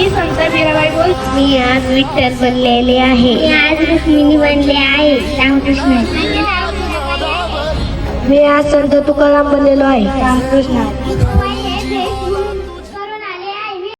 मी संत मीराबाई बोल. मी आज विठ्ठल बनलेले आहे. मी आज रुक्मिणी बनले आहे. रामकृष्ण. मी आज संत तुकाराम बनलेलो आहे. रामकृष्ण.